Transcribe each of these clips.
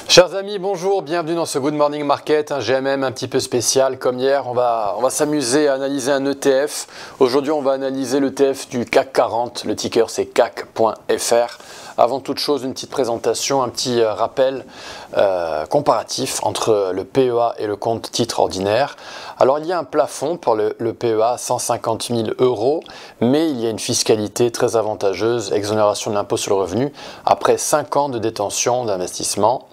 Chers amis, bonjour, bienvenue dans ce Good Morning Market, un GMM un petit peu spécial comme hier. On va s'amuser à analyser un ETF. Aujourd'hui, on va analyser l'ETF du CAC 40, le ticker c'est CAC.fr. Avant toute chose, une petite présentation, un petit rappel comparatif entre le PEA et le compte titre ordinaire. Alors, il y a un plafond pour le PEA, 150 000 €, mais il y a une fiscalité très avantageuse, exonération de l'impôt sur le revenu, après 5 ans de détention d'investissement.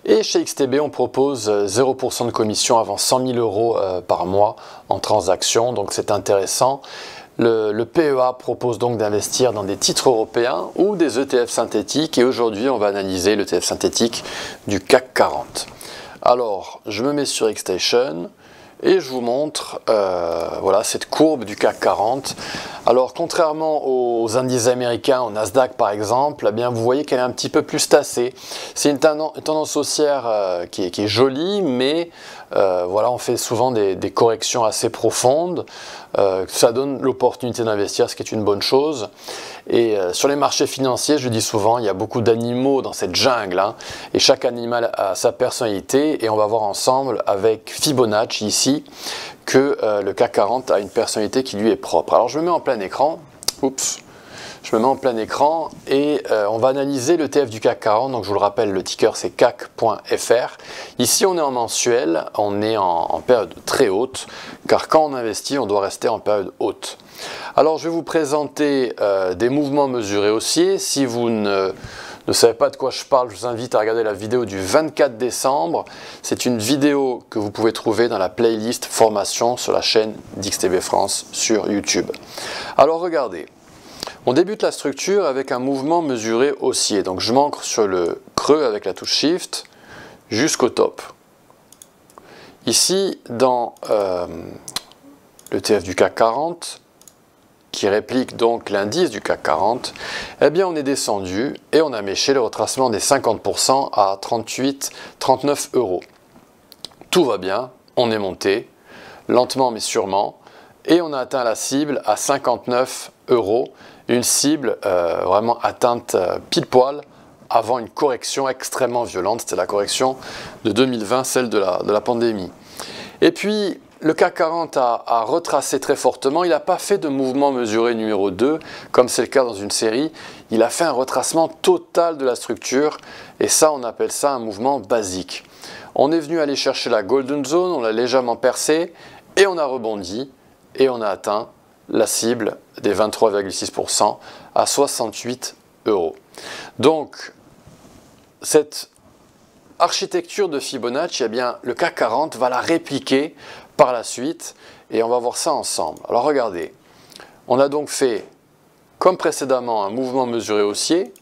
Et chez XTB, on propose 0% de commission avant 100 000 € par mois en transaction, donc c'est intéressant. Le PEA propose donc d'investir dans des titres européens ou des ETF synthétiques, et aujourd'hui on va analyser l'ETF synthétique du CAC 40. Alors, je me mets sur Xstation et je vous montre voilà, cette courbe du CAC 40. Alors, contrairement aux indices américains, au Nasdaq par exemple, eh bien, vous voyez qu'elle est un petit peu plus tassée. C'est une tendance haussière qui est jolie, mais voilà, on fait souvent des corrections assez profondes. Ça donne l'opportunité d'investir, ce qui est une bonne chose. Et sur les marchés financiers, je dis souvent, il y a beaucoup d'animaux dans cette jungle, hein, et chaque animal a sa personnalité, et on va voir ensemble avec Fibonacci ici que le CAC 40 a une personnalité qui lui est propre. Alors je me mets en plein écran, je me mets en plein écran et on va analyser l'ETF du CAC 40, donc je vous le rappelle, le ticker c'est CAC.fr. Ici on est en mensuel, on est en période très haute, car quand on investit, on doit rester en période haute. Alors je vais vous présenter des mouvements mesurés haussiers. Si vous ne savez pas de quoi je parle, je vous invite à regarder la vidéo du 24 décembre. C'est une vidéo que vous pouvez trouver dans la playlist formation sur la chaîne d'XTB France sur YouTube. Alors regardez. On débute la structure avec un mouvement mesuré haussier. Donc je m'ancre sur le creux avec la touche Shift jusqu'au top. Ici, dans l'ETF du CAC 40, qui réplique donc l'indice du CAC 40, eh bien on est descendu et on a méché le retracement des 50% à 39 €. Tout va bien, on est monté, lentement mais sûrement, et on a atteint la cible à 59 €. Une cible vraiment atteinte pile poil avant une correction extrêmement violente. C'était la correction de 2020, celle de la pandémie. Et puis, le CAC 40 a retracé très fortement. Il n'a pas fait de mouvement mesuré numéro 2, comme c'est le cas dans une série. Il a fait un retracement total de la structure, et ça, on appelle ça un mouvement basique. On est venu aller chercher la Golden Zone, on l'a légèrement percé, et on a rebondi, et on a atteint la cible des 23,6% à 68 €. Donc, cette architecture de Fibonacci, eh bien, le CAC 40 va la répliquer par la suite, et on va voir ça ensemble. Alors regardez, on a donc fait, comme précédemment, un mouvement mesuré haussier,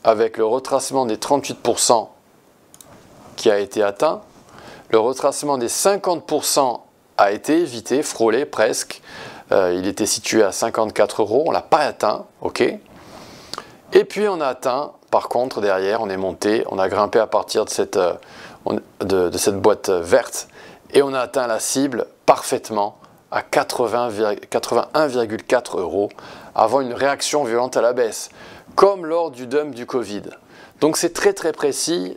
avec le retracement des 38% qui a été atteint, le retracement des 50% a été évité, frôlé presque. Il était situé à 54 €, on ne l'a pas atteint, ok. Et puis on a atteint, par contre, derrière, on est monté, on a grimpé à partir de cette boîte verte, et on a atteint la cible parfaitement à 81,4 € avant une réaction violente à la baisse, comme lors du dump du Covid. Donc c'est très très précis,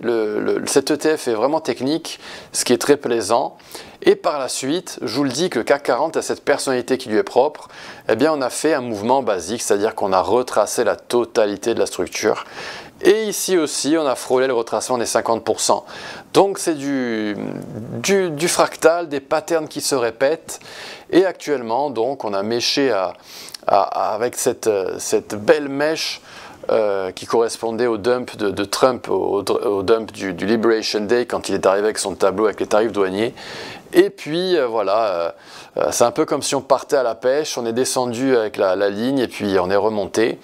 cet ETF est vraiment technique, ce qui est très plaisant. Et par la suite, je vous le dis que le CAC 40 a cette personnalité qui lui est propre, eh bien on a fait un mouvement basique, c'est-à-dire qu'on a retracé la totalité de la structure. Et ici aussi, on a frôlé le retracement des 50%. Donc c'est du fractal, des patterns qui se répètent. Et actuellement, donc, on a méché avec cette belle mèche qui correspondait au dump de Trump, au dump du Liberation Day, quand il est arrivé avec son tableau avec les tarifs douaniers. Et puis voilà, c'est un peu comme si on partait à la pêche, on est descendu avec la ligne et puis on est remonté.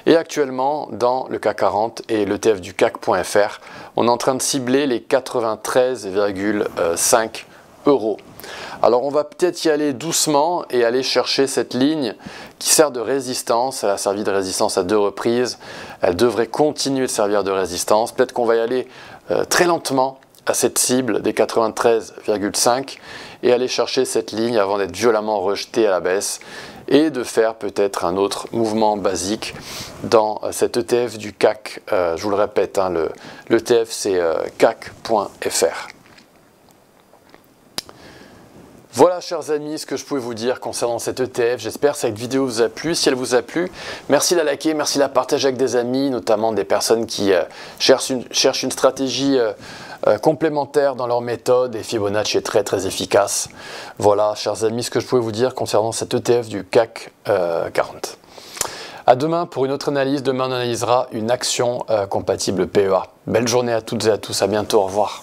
Et actuellement, dans le CAC 40 et l'ETF du CAC.fr, on est en train de cibler les 93,5 €. Alors on va peut-être y aller doucement et aller chercher cette ligne qui sert de résistance. Elle a servi de résistance à 2 reprises, elle devrait continuer de servir de résistance. Peut-être qu'on va y aller très lentement à cette cible des 93,5 et aller chercher cette ligne avant d'être violemment rejeté à la baisse et de faire peut-être un autre mouvement basique dans cet ETF du CAC. Je vous le répète, hein, l'ETF c'est CAC.fr. Voilà, chers amis, ce que je pouvais vous dire concernant cet ETF. J'espère que cette vidéo vous a plu. Si elle vous a plu, merci de la liker, merci de la partager avec des amis, notamment des personnes qui cherchent une stratégie complémentaire dans leur méthode, et Fibonacci est très très efficace. Voilà, chers amis, ce que je pouvais vous dire concernant cet ETF du CAC 40. À demain pour une autre analyse. Demain, on analysera une action compatible PEA. Belle journée à toutes et à tous, à bientôt, au revoir.